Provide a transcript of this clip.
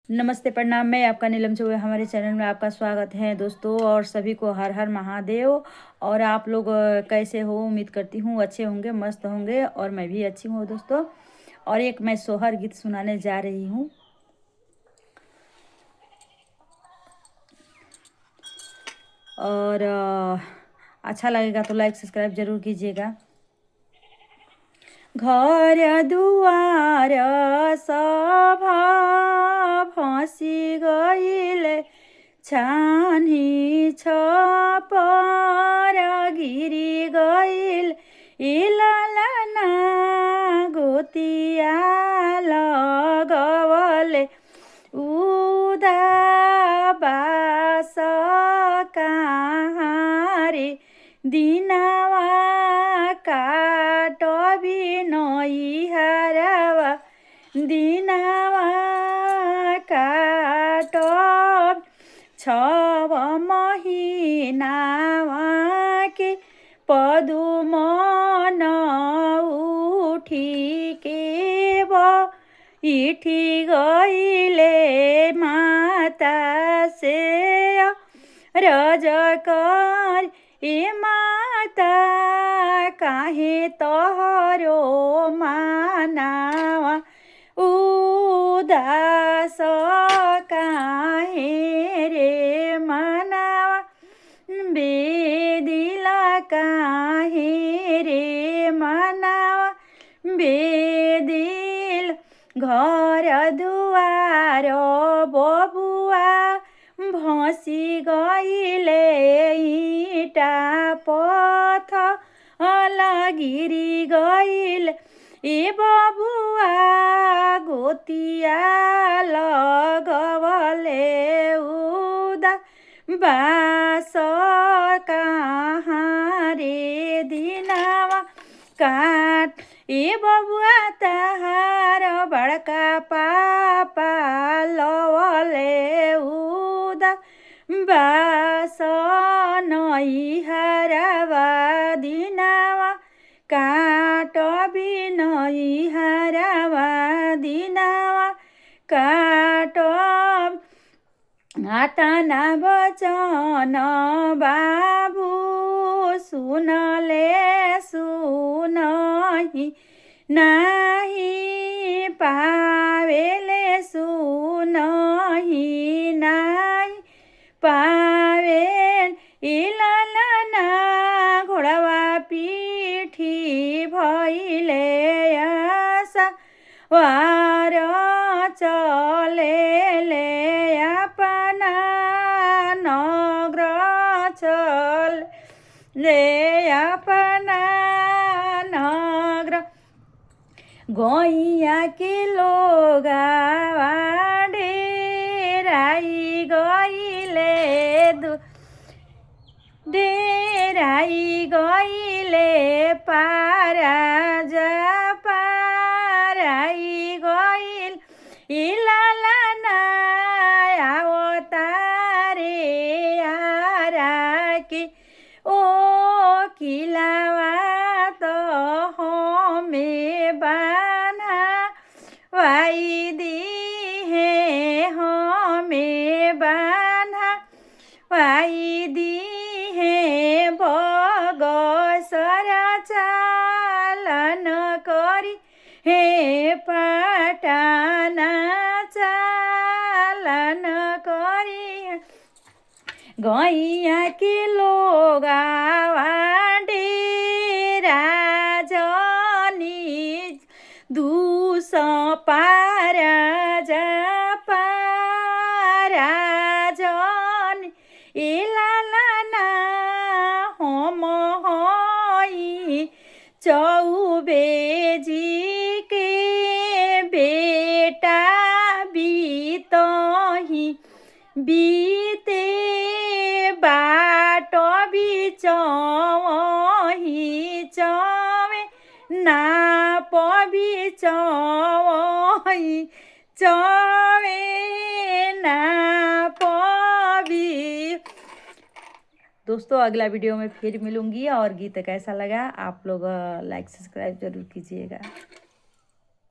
नमस्ते, प्रणाम। मैं आपका नीलम चौबे, हमारे चैनल में आपका स्वागत है दोस्तों। और सभी को हर हर महादेव। और आप लोग कैसे हो? उम्मीद करती हूँ अच्छे होंगे, मस्त होंगे। और मैं भी अच्छी हूँ दोस्तों। और एक मैं सोहर गीत सुनाने जा रही हूँ। और अच्छा लगेगा तो लाइक सब्सक्राइब जरूर कीजिएगा। घर दुआर सभा फंसी गईले, छानी छपर गिरी गईल, इललना गोतिया लगवले, उदाबास कहारे दिनवा काटबी नैहरवा, दिनवा काटब छव महिनावा के पदुमन उठी के इठी गईले माता से रजकर, ए माता काहे तोहरो मानावा उदास काहे रे मानावा, बेदिला काहे रे मानावा, बेदिल घर दुआर बबुआ भसी गईले, ईटा पथ गिरी गईल, ए बबुआ गोतिया लगवले, उदा बास कहाँ रे दिनवा काट, ए बबुआ तहार बड़का पापा लवले, उदा बास नैहरवा, दिनवा काटबी नैहरवा, दिनवा काटब। आतना वचन बाबू सुनले सुनहि नाही पावेले, सुनहि नाही पावेल, इललना घोड़वा पीठी भइले, आशा वार चलेले, अपना नगर चल ले, अपना नगर गैया के लोगावा डेराई गईले, डेराई गईले, पारा जा पाराई गईल, इललना आवतारे आरा के, ओ किलावा तो हमें बान्हा वाई दी है, हमें बान्हा वाई दी है, बगसर चालन करी हे पटाना चालन करी, गैया के लोगावा डेरा जनी दूस पारा जा पारा जनी, इललना हम हई चौबेजी के बेटा, बीतही बीते बाट बिचवही चवे, नाप बिचवही चवे, नाप बी। दोस्तों अगला वीडियो में फिर मिलूंगी। और गीत कैसा लगा आप लोग लाइक सब्सक्राइब जरूर कीजिएगा।